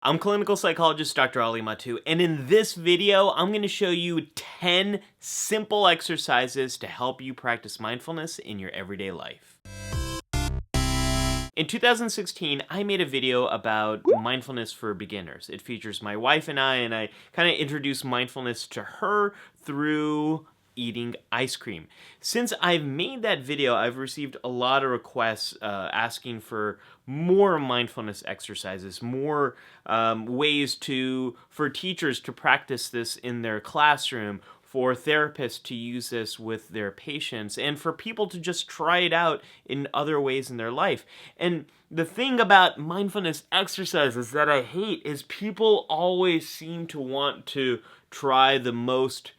I'm clinical psychologist Dr. Ali Mattu, and in this video, I'm going to show you 10 simple exercises to help you practice mindfulness in your everyday life. In 2016, I made a video about mindfulness for beginners. It features my wife and I kind of introduced mindfulness to her through eating ice cream. Since I've made that video, I've received a lot of requests asking for more mindfulness exercises, more ways for teachers to practice this in their classroom, for therapists to use this with their patients, and for people to just try it out in other ways in their life. And the thing about mindfulness exercises that I hate is people always seem to want to try the most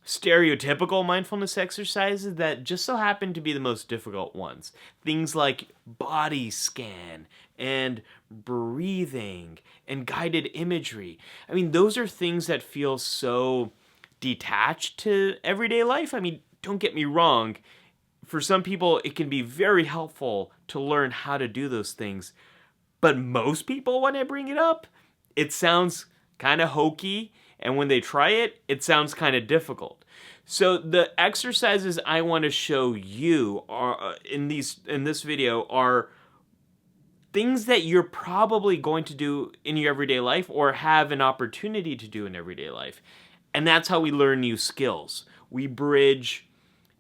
stereotypical mindfulness exercises that just so happen to be the most difficult ones. Things like body scan and breathing and guided imagery. I mean, those are things that feel so detached to everyday life. I mean, don't get me wrong. For some people, it can be very helpful to learn how to do those things. But most people, when I bring it up, it sounds kind of hokey. And when they try it, it sounds kind of difficult. So the exercises I want to show you are in this video are things that you're probably going to do in your everyday life or have an opportunity to do in everyday life. And that's how we learn new skills. We bridge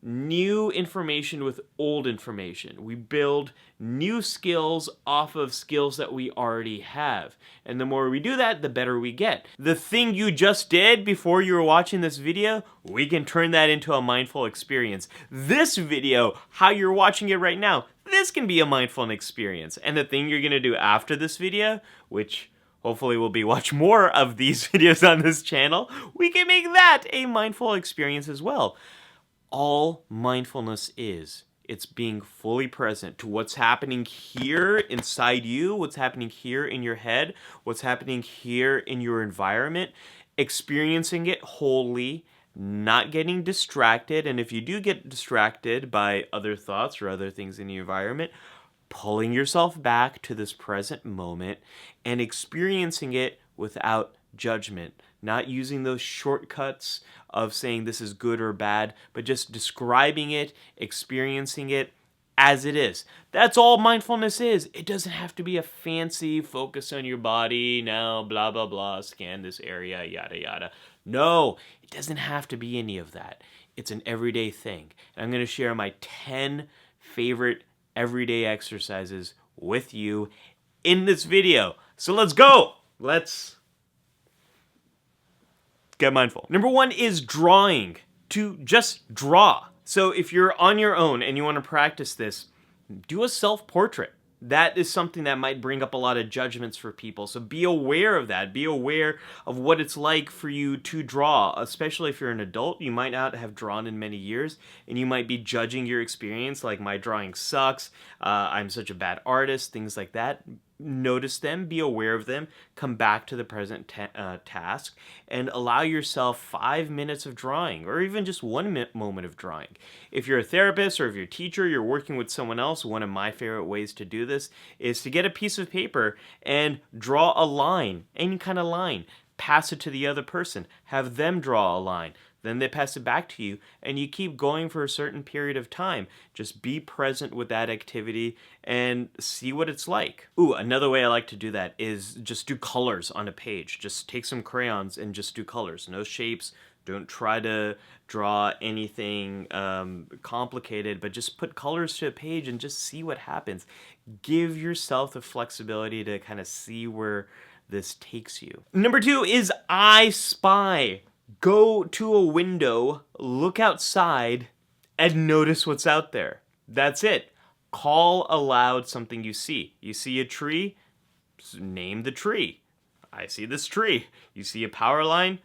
new information with old information. We build new skills off of skills that we already have. And the more we do that, the better we get. The thing you just did before you were watching this video, we can turn that into a mindful experience. This video, how you're watching it right now, this can be a mindful experience. And the thing you're gonna do after this video, which hopefully we'll be watch more of these videos on this channel, we can make that a mindful experience as well. All mindfulness is, it's being fully present to what's happening here inside you, what's happening here in your head, what's happening here in your environment, experiencing it wholly, not getting distracted, and if you do get distracted by other thoughts or other things in the environment, pulling yourself back to this present moment and experiencing it without judgment, not using those shortcuts of saying this is good or bad, but just describing it, experiencing it as it is. That's all mindfulness is. It doesn't have to be a fancy focus on your body, now blah, blah, blah, scan this area, yada, yada. No, it doesn't have to be any of that. It's an everyday thing. And I'm going to share my 10 favorite everyday exercises with you in this video. So let's go. Let's get mindful. Number one is drawing. To just draw. So if you're on your own and you want to practice this, do a self-portrait. That is something that might bring up a lot of judgments for people. So be aware of that. Be aware of what it's like for you to draw, especially if you're an adult. You might not have drawn in many years, and you might be judging your experience like my drawing sucks, I'm such a bad artist, things like that. Notice them, be aware of them, come back to the present task, and allow yourself 5 minutes of drawing, or even just 1 moment of drawing. If you're a therapist or if you're a teacher, you're working with someone else, one of my favorite ways to do this is to get a piece of paper and draw a line, any kind of line, pass it to the other person, have them draw a line. Then they pass it back to you, and you keep going for a certain period of time. Just be present with that activity and see what it's like. Ooh, another way I like to do that is just do colors on a page. Just take some crayons and just do colors. No shapes. Don't try to draw anything complicated, but just put colors to a page and just see what happens. Give yourself the flexibility to kind of see where this takes you. Number two is I Spy. Go to a window, look outside, and notice what's out there. That's it. Call aloud something you see. You see a tree? Name the tree. I see this tree. You see a power line?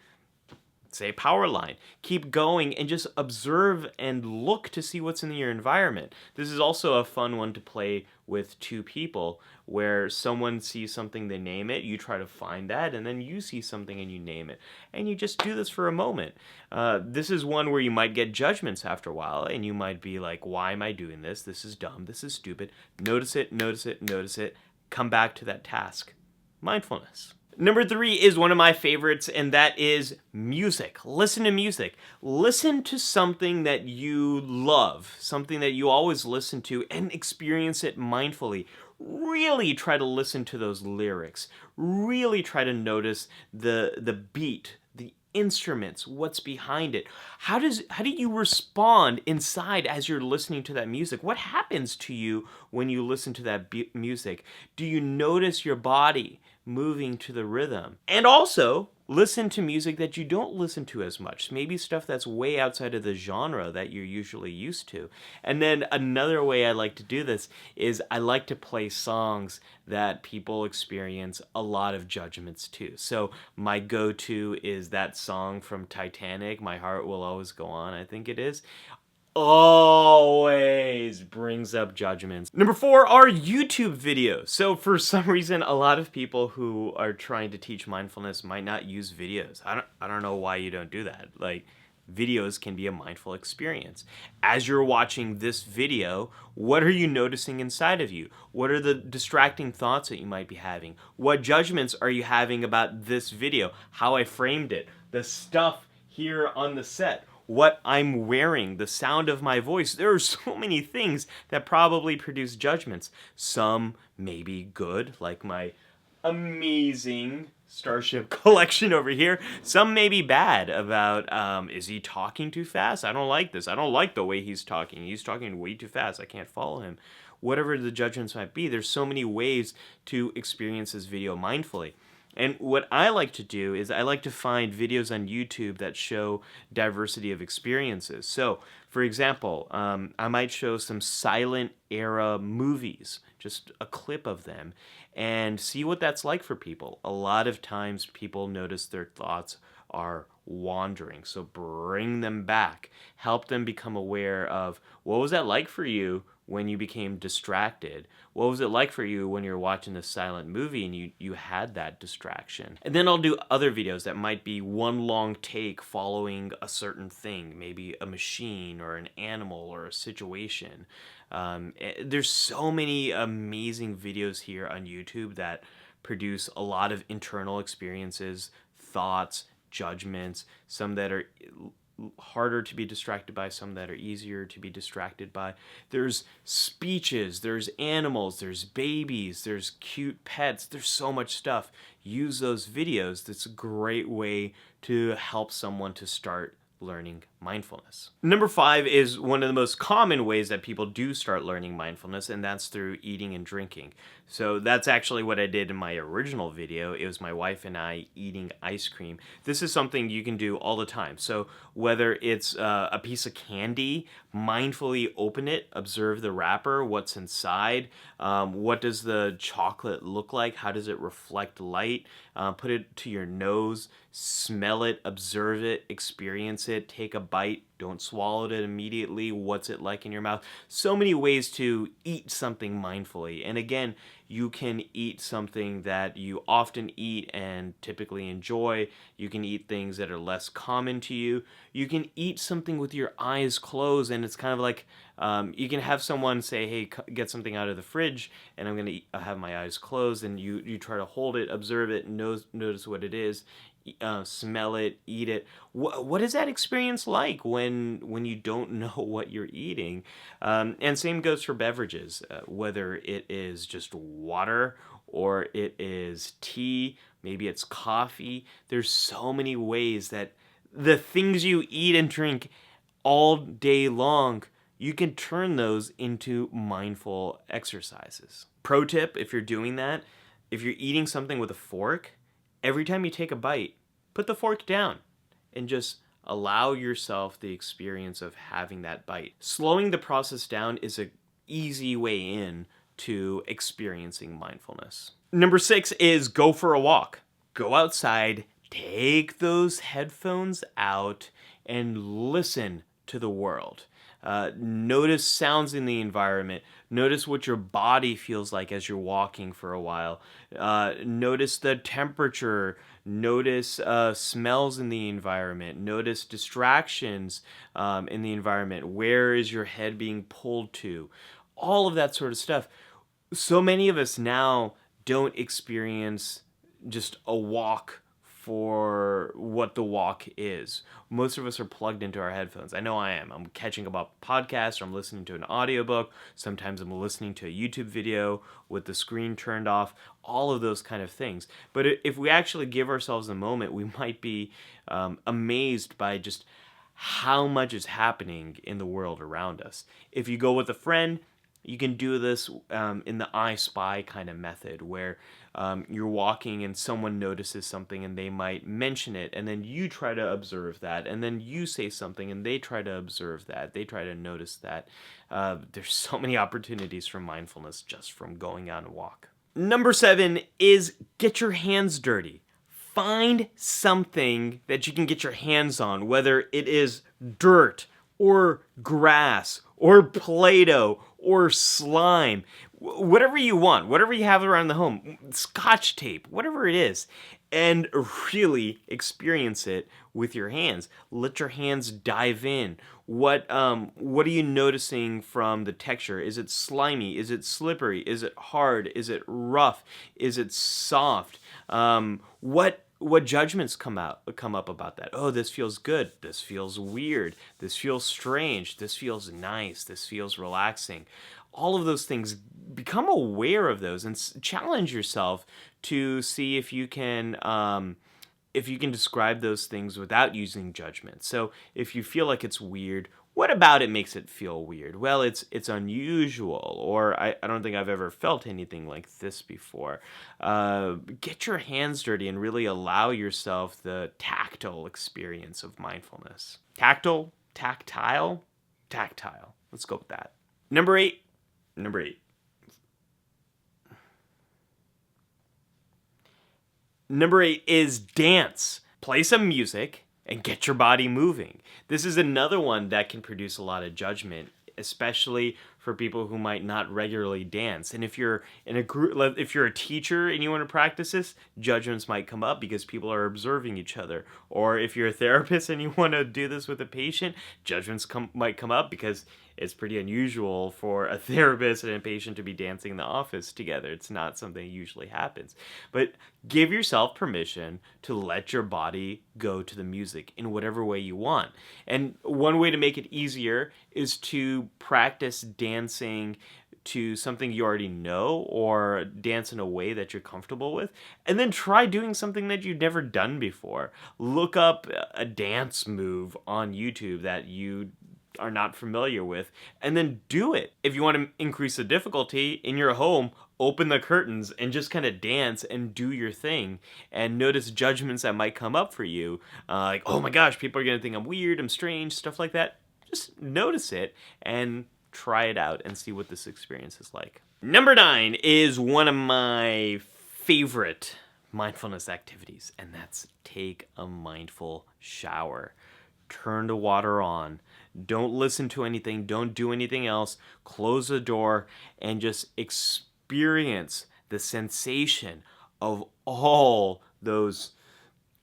Say power line. Keep going and just observe and look to see what's in your environment. This is also a fun one to play with two people, where someone sees something, they name it, you try to find that, and then you see something and you name it. And you just do this for a moment. This is one where you might get judgments after a while, and you might be like, why am I doing this? This is dumb. This is stupid. Notice it, notice it, notice it. Come back to that task. mindfulness. Number 3 is one of my favorites, and that is music. Listen to music. Listen to something that you love, something that you always listen to, and experience it mindfully. Really try to listen to those lyrics. Really try to notice the beat, the instruments, what's behind it. How do you respond inside as you're listening to that music? What happens to you when you listen to that music? Do you notice your body moving to the rhythm? And also, listen to music that you don't listen to as much. Maybe stuff that's way outside of the genre that you're usually used to. And then another way I like to do this is I like to play songs that people experience a lot of judgments to. So my go-to is that song from Titanic, My Heart Will Always Go On, I think it is. Always brings up judgments. Number 4 are YouTube videos. So for some reason, a lot of people who are trying to teach mindfulness might not use videos. I don't know why you don't do that. Like, videos can be a mindful experience. As you're watching this video, what are you noticing inside of you? What are the distracting thoughts that you might be having? What judgments are you having about this video? How I framed it, the stuff here on the set, what I'm wearing, the sound of my voice. There are so many things that probably produce judgments. Some may be good, like my amazing Starship collection over here. Some may be bad about, is he talking too fast? I don't like this. I don't like the way he's talking. He's talking way too fast. I can't follow him. Whatever the judgments might be, there's so many ways to experience this video mindfully. And what I like to do is I like to find videos on YouTube that show diversity of experiences. So, for example, I might show some silent era movies, just a clip of them, and see what that's like for people. A lot of times people notice their thoughts are wandering. So bring them back. Help them become aware of, what was that like for you when you became distracted? What was it like for you when you're watching this silent movie and you had that distraction? And then I'll do other videos that might be one long take following a certain thing, maybe a machine or an animal or a situation. There's so many amazing videos here on YouTube that produce a lot of internal experiences, thoughts, judgments, some that are harder to be distracted by, some that are easier to be distracted by. There's speeches, there's animals, there's babies, there's cute pets, there's so much stuff. Use those videos. That's a great way to help someone to start learning mindfulness. Number 5 is one of the most common ways that people do start learning mindfulness, and that's through eating and drinking. So that's actually what I did in my original video. It was my wife and I eating ice cream. This is something you can do all the time. So whether it's a piece of candy, mindfully open it, observe the wrapper, what's inside, what does the chocolate look like, how does it reflect light, put it to your nose, smell it, observe it, experience it, take a bite, don't swallow it immediately, what's it like in your mouth. So many ways to eat something mindfully. And again, you can eat something that you often eat and typically enjoy. You can eat things that are less common to you. You can eat something with your eyes closed, and it's kind of like you can have someone say, hey, get something out of the fridge, and I'm going to have my eyes closed, and you try to hold it, observe it, notice what it is. Smell it, eat it. What is that experience like when you don't know what you're eating? And same goes for beverages, whether it is just water or it is tea, maybe it's coffee. There's so many ways that the things you eat and drink all day long, you can turn those into mindful exercises. Pro tip, if you're doing that, if you're eating something with a fork, every time you take a bite, put the fork down and just allow yourself the experience of having that bite. Slowing the process down is an easy way in to experiencing mindfulness. Number 6 is go for a walk. Go outside, take those headphones out, and listen to the world. Notice sounds in the environment. Notice what your body feels like as you're walking for a while. Notice the temperature. Notice smells in the environment. Notice distractions in the environment. Where is your head being pulled to? All of that sort of stuff. So many of us now don't experience just a walk for what the walk is. Most of us are plugged into our headphones. I know I am. I'm catching up on podcasts, or I'm listening to an audiobook. Sometimes I'm listening to a YouTube video with the screen turned off, all of those kind of things. But if we actually give ourselves a moment, we might be amazed by just how much is happening in the world around us. If you go with a friend, you can do this in the I Spy kind of method, where you're walking and someone notices something and they might mention it, and then you try to observe that, and then you say something and they try to observe that, they try to notice that. There's so many opportunities for mindfulness just from going on a walk. Number 7 is get your hands dirty. Find something that you can get your hands on, whether it is dirt or grass or Play-Doh or slime, whatever you want, whatever you have around the home, Scotch tape, whatever it is, and really experience it with your hands. Let your hands dive in. What are you noticing from the texture? Is it slimy? Is it slippery? Is it hard? Is it rough? Is it soft? What judgments come up about that? Oh, this feels good. This feels weird. This feels strange. This feels nice. This feels relaxing. All of those things, become aware of those and challenge yourself to see if you can describe those things without using judgment. So if you feel like it's weird, what about it makes it feel weird? Well, it's unusual, or I don't think I've ever felt anything like this before. Get your hands dirty and really allow yourself the tactile experience of mindfulness. Tactile? Tactile? Tactile. Let's go with that. Number 8. Number 8 is dance. Play some music and get your body moving. This is another one that can produce a lot of judgment, especially for people who might not regularly dance. And if you're in a group, if you're a teacher and you want to practice this, judgments might come up because people are observing each other. Or if you're a therapist and you want to do this with a patient, judgments might come up because it's pretty unusual for a therapist and a patient to be dancing in the office together. It's not something that usually happens. But give yourself permission to let your body go to the music in whatever way you want. And one way to make it easier is to practice dancing to something you already know, or dance in a way that you're comfortable with, and then try doing something that you've never done before. Look up a dance move on YouTube that you are not familiar with, and then do it. If you want to increase the difficulty in your home, open the curtains and just kind of dance and do your thing, and notice judgments that might come up for you, like, oh my gosh, people are gonna think I'm weird, I'm strange, stuff like that. Just notice it and try it out and see what this experience is like. Number 9 is one of my favorite mindfulness activities, and that's take a mindful shower. Turn the water on. Don't listen to anything. Don't do anything else. Close the door and just experience the sensation of all those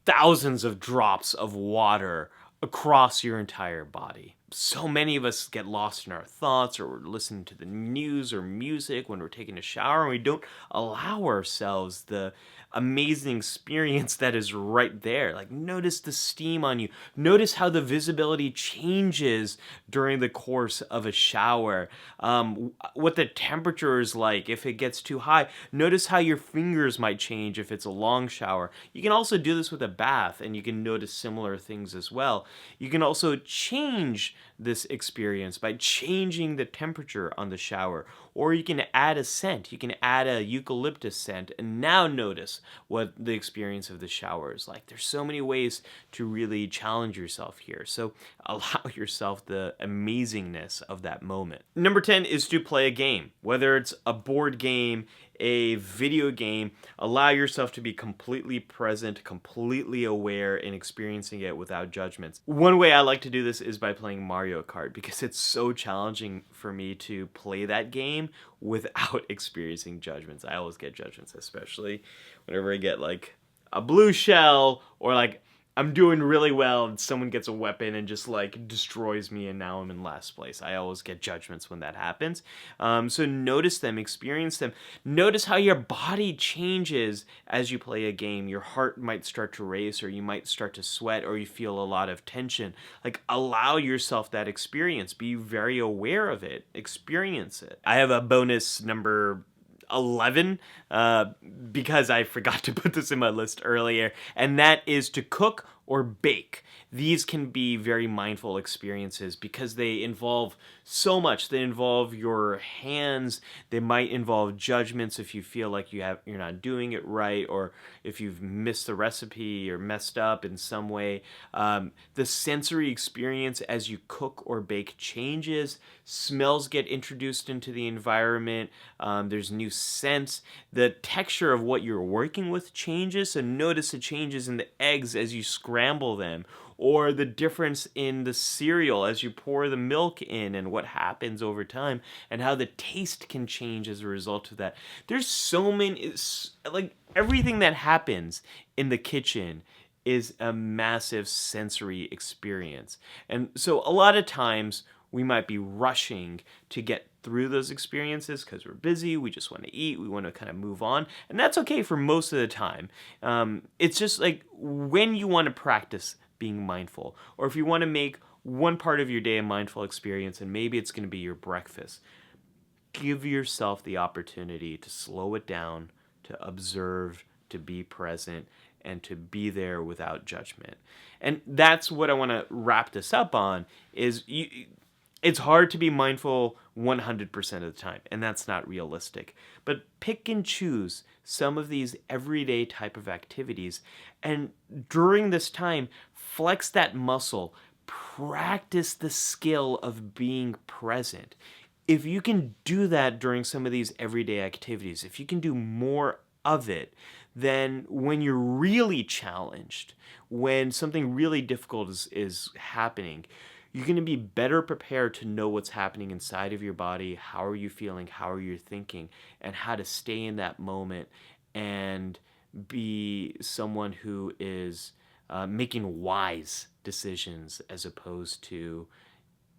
thousands of drops of water across your entire body. So many of us get lost in our thoughts, or we're listening to the news or music when we're taking a shower, and we don't allow ourselves the amazing experience that is right there. Like, notice the steam on you. Notice how the visibility changes during the course of a shower. What the temperature is like if it gets too high. Notice how your fingers might change if it's a long shower. You can also do this with a bath, and you can notice similar things as well. You can also change this experience by changing the temperature on the shower, or you can add a scent. You can add a eucalyptus scent, and now notice what the experience of the shower is like. There's so many ways to really challenge yourself here, so allow yourself the amazingness of that moment. Number 10 is to play a game, whether it's a board game, a video game. Allow yourself to be completely present, completely aware, and experiencing it without judgments. One way I like to do this is by playing Mario Kart, because it's so challenging for me to play that game without experiencing judgments. I always get judgments, especially whenever I get like a blue shell, or like I'm doing really well and someone gets a weapon and just like destroys me and now I'm in last place. I always get judgments when that happens. So notice them, experience them. Notice how your body changes as you play a game. Your heart might start to race, or you might start to sweat, or you feel a lot of tension. Like, allow yourself that experience. Be very aware of it. Experience it. I have a bonus number 11 because I forgot to put this in my list earlier, and that is to cook or bake. These can be very mindful experiences because they involve so much. They involve your hands. They might involve judgments if you feel like you're not doing it right, or if you've missed the recipe or messed up in some way. The sensory experience as you cook or bake changes. Smells get introduced into the environment. There's new scents. The texture of what you're working with changes. So notice the changes in the eggs as you scramble them, or the difference in the cereal as you pour the milk in, and what happens over time, and how the taste can change as a result of that. There's so many, like, everything that happens in the kitchen is a massive sensory experience. And so a lot of times we might be rushing to get through those experiences because we're busy, we just want to eat, we want to kind of move on, and that's okay for most of the time. It's just like when you want to practice being mindful, or if you want to make one part of your day a mindful experience, and maybe it's going to be your breakfast, give yourself the opportunity to slow it down, to observe, to be present, and to be there without judgment. And that's what I want to wrap this up on, is it's hard to be mindful 100% of the time, and that's not realistic. But pick and choose some of these everyday type of activities, and during this time, flex that muscle. Practice the skill of being present. If you can do that during some of these everyday activities, if you can do more of it, then when you're really challenged, when something really difficult is happening, you're going to be better prepared to know what's happening inside of your body, how are you feeling, how are you thinking, and how to stay in that moment and be someone who is making wise decisions as opposed to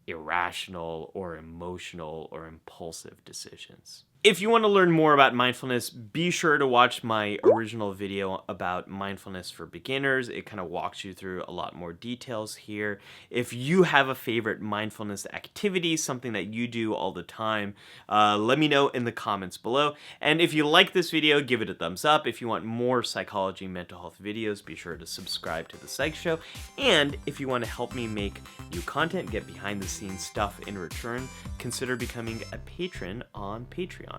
irrational or emotional or impulsive decisions. If you want to learn more about mindfulness, be sure to watch my original video about mindfulness for beginners. It kind of walks you through a lot more details here. If you have a favorite mindfulness activity, something that you do all the time, let me know in the comments below. And if you like this video, give it a thumbs up. If you want more psychology and mental health videos, be sure to subscribe to the Psych Show. And if you want to help me make new content, get behind the scenes stuff in return, consider becoming a patron on Patreon.